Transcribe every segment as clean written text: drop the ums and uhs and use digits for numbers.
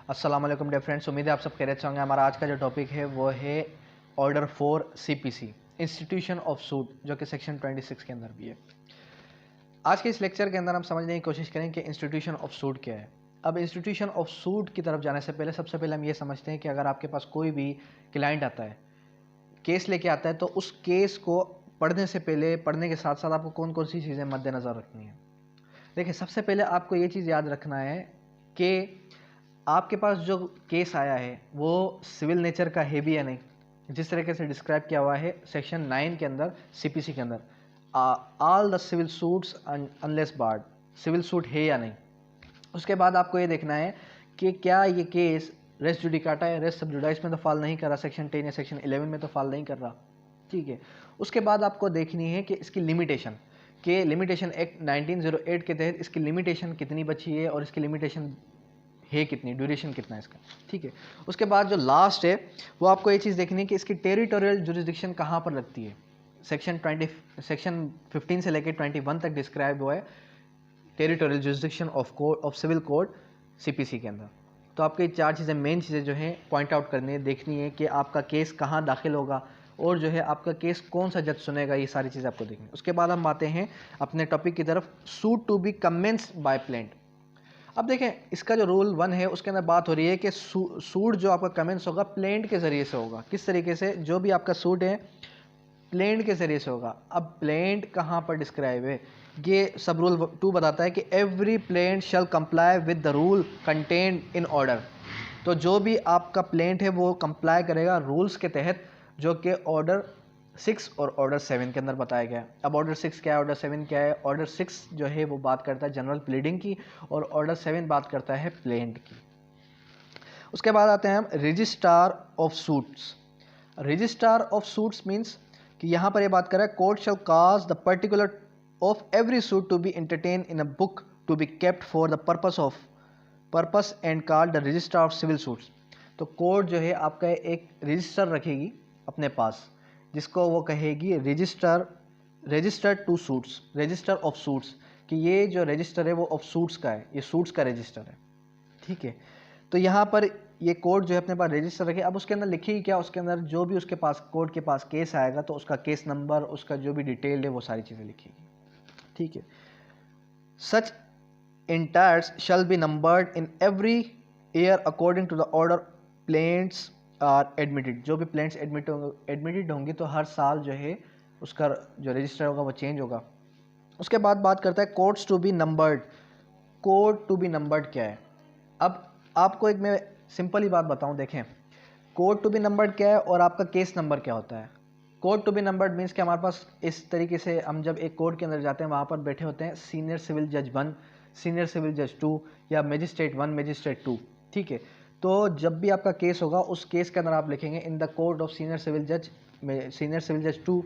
अस्सलाम वालेकुम dear friends, उम्मीद है आप सब खैरियत से होंगे। हमारा आज का जो टॉपिक है वो है order 4 CPC institution of suit, जो कि सेक्शन 26 के अंदर भी है। आज के इस लेक्चर के अंदर हम समझने की कोशिश करें कि इंस्टीट्यूशन ऑफ सूट क्या है। अब इंस्टीट्यूशन ऑफ सूट की तरफ जाने से पहले सबसे पहले हम ये समझते हैं कि अगर आपके पास कोई भी क्लाइंट आता है, केस लेके आता है, तो उस केस को पढ़ने से पहले, पढ़ने के साथ साथ आपको कौन कौन सी चीज़ें मद्देनज़र रखनी है। देखिए, सबसे पहले आपको ये चीज़ याद रखना है कि आपके पास जो केस आया है वो सिविल नेचर का है भी या नहीं, जिस तरीके से डिस्क्राइब किया हुआ है सेक्शन 9 के अंदर, CPC के अंदर, all the civil suits unless barred, civil suit है या नहीं। उसके बाद आपको ये देखना है कि क्या ये केस रेस जुडिकाटा है, रेस सबजुडाइस में तो फॉल नहीं कर रहा, सेक्शन 10 या सेक्शन 11 में तो फॉल नहीं कर रहा, ठीक है। उसके बाद आपको देखनी है कि इसकी लिमिटेशन, कि लिमिटेशन एक्ट 1908 के तहत इसकी लिमिटेशन कितनी बची है और इसकी लिमिटेशन है कितनी, ड्यूरेशन कितना है इसका, ठीक है। उसके बाद जो लास्ट है वो आपको ये चीज़ देखनी है कि इसकी टेरिटोरियल जुरिसडिक्शन कहाँ पर लगती है। सेक्शन 15 से लेकर 21 तक डिस्क्राइब हुआ है territorial jurisdiction of civil code CPC के अंदर। तो आपको ये चार चीज़ें, मेन चीज़ें जो हैं पॉइंट आउट करनी है, देखनी है कि आपका केस कहाँ दाखिल होगा और जो है आपका केस कौन सा जज सुनेगा, ये सारी चीज़ें आपको देखनी है। उसके बाद हम आते हैं अपने टॉपिक की तरफ, suit to be commenced by plaint. अब देखें, इसका जो रूल 1 है उसके अंदर बात हो रही है कि सूट जो आपका कमेंस होगा प्लेंट के ज़रिए से होगा। किस तरीके से? जो भी आपका सूट है प्लेंट के ज़रिए से होगा। अब प्लेंट कहाँ पर डिस्क्राइब है, ये सब रूल 2 बताता है कि every plaint shell comply with the rule contained in order. तो जो भी आपका प्लेंट है वो कंप्लाई करेगा रूल्स के तहत, जो कि ऑर्डर 6 और ऑर्डर 7 के अंदर बताया गया है। अब ऑर्डर 6 क्या है, ऑर्डर 7 क्या है? ऑर्डर 6 जो है वो बात करता है जनरल प्लीडिंग की और ऑर्डर 7 बात करता है प्लेंट की। उसके बाद आते हैं हम registrar of suits. Registrar of suits means कि यहाँ पर ये बात कर रहा है, court shall cause the particular of every suit to be entertain in a book to be kept for the purpose and called the registrar of civil suits. तो court जो है आपका एक रजिस्टर रखेगी अपने पास, जिसको वो कहेगी register to suits, register of suits, कि ये जो रजिस्टर है वो ऑफ सूट्स का है, ये सूट्स का रजिस्टर है, ठीक है। तो यहाँ पर ये कोर्ट जो है अपने पास रजिस्टर रखे। अब उसके अंदर लिखेगी क्या? उसके अंदर जो भी उसके पास कोर्ट के पास केस आएगा तो उसका केस नंबर, उसका जो भी डिटेल है वो सारी चीज़ें लिखेगी, ठीक है। Such entries shall be numbered in every year according to the order plaints are admitted. जो भी प्लेंट्स एडमिटेड होंगी तो हर साल जो है उसका जो रजिस्टर होगा वो चेंज होगा। उसके बाद बात करता है courts to be numbered. Court to be numbered क्या है? अब आपको एक मैं सिंपल ही बात बताऊं, देखें, कोर्ट टू बी नंबर्ड क्या है और आपका केस नंबर क्या होता है। Court to be numbered means कि हमारे पास इस तरीके से, हम जब एक कोर्ट के अंदर जाते हैं वहाँ पर बैठे होते हैं सीनियर सिविल जज 1, सीनियर सिविल जज 2 या मजिस्ट्रेट 1, मजिस्ट्रेट 2, ठीक है। तो जब भी आपका केस होगा उस केस के अंदर आप लिखेंगे in the court of senior civil जज 2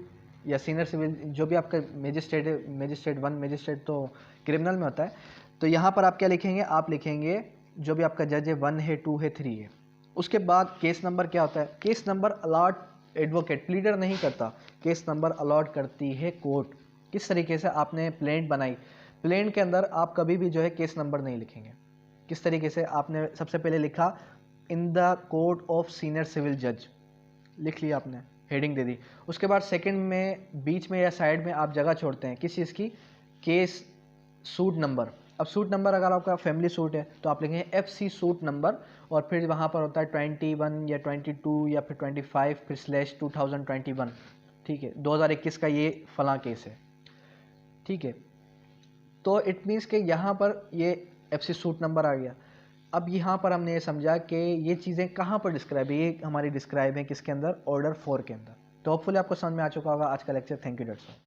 या सीनियर सिविल, जो भी आपका मजिस्ट्रेट है, मजिस्ट्रेट 1, मजिस्ट्रेट तो क्रिमिनल में होता है। तो यहाँ पर आप क्या लिखेंगे? आप लिखेंगे जो भी आपका जज है 1 है, 2 है, 3 है। उसके बाद केस नंबर क्या होता है? Case number allot advocate, pleader नहीं करता, केस नंबर अलॉट करती है कोर्ट। किस तरीके से? आपने प्लेंट बनाई, प्लेंट के अंदर आप कभी भी जो है केस नंबर नहीं लिखेंगे। किस तरीके से? आपने सबसे पहले लिखा in the court of senior civil जज, लिख लिया आपने, हेडिंग दे दी। उसके बाद सेकंड में, बीच में या साइड में आप जगह छोड़ते हैं किस चीज़ की? Case suit number. अब सूट नंबर अगर आपका फैमिली सूट है तो आप लिखेंगे FC सूट नंबर, और फिर वहाँ पर होता है 21 या 22 या फिर 25 फिर /2021, ठीक है। 2021 का ये फलां केस है, ठीक है। तो इट मीन्स कि यहाँ पर ये FC सूट नंबर आ गया। अब यहाँ पर हमने ये समझा कि ये चीज़ें कहाँ पर डिस्क्राइब है, ये हमारी डिस्क्राइब है किसके अंदर? ऑर्डर 4 के अंदर। तो होपफुली आपको समझ में आ चुका होगा आज का lecture. Thank you, that's all.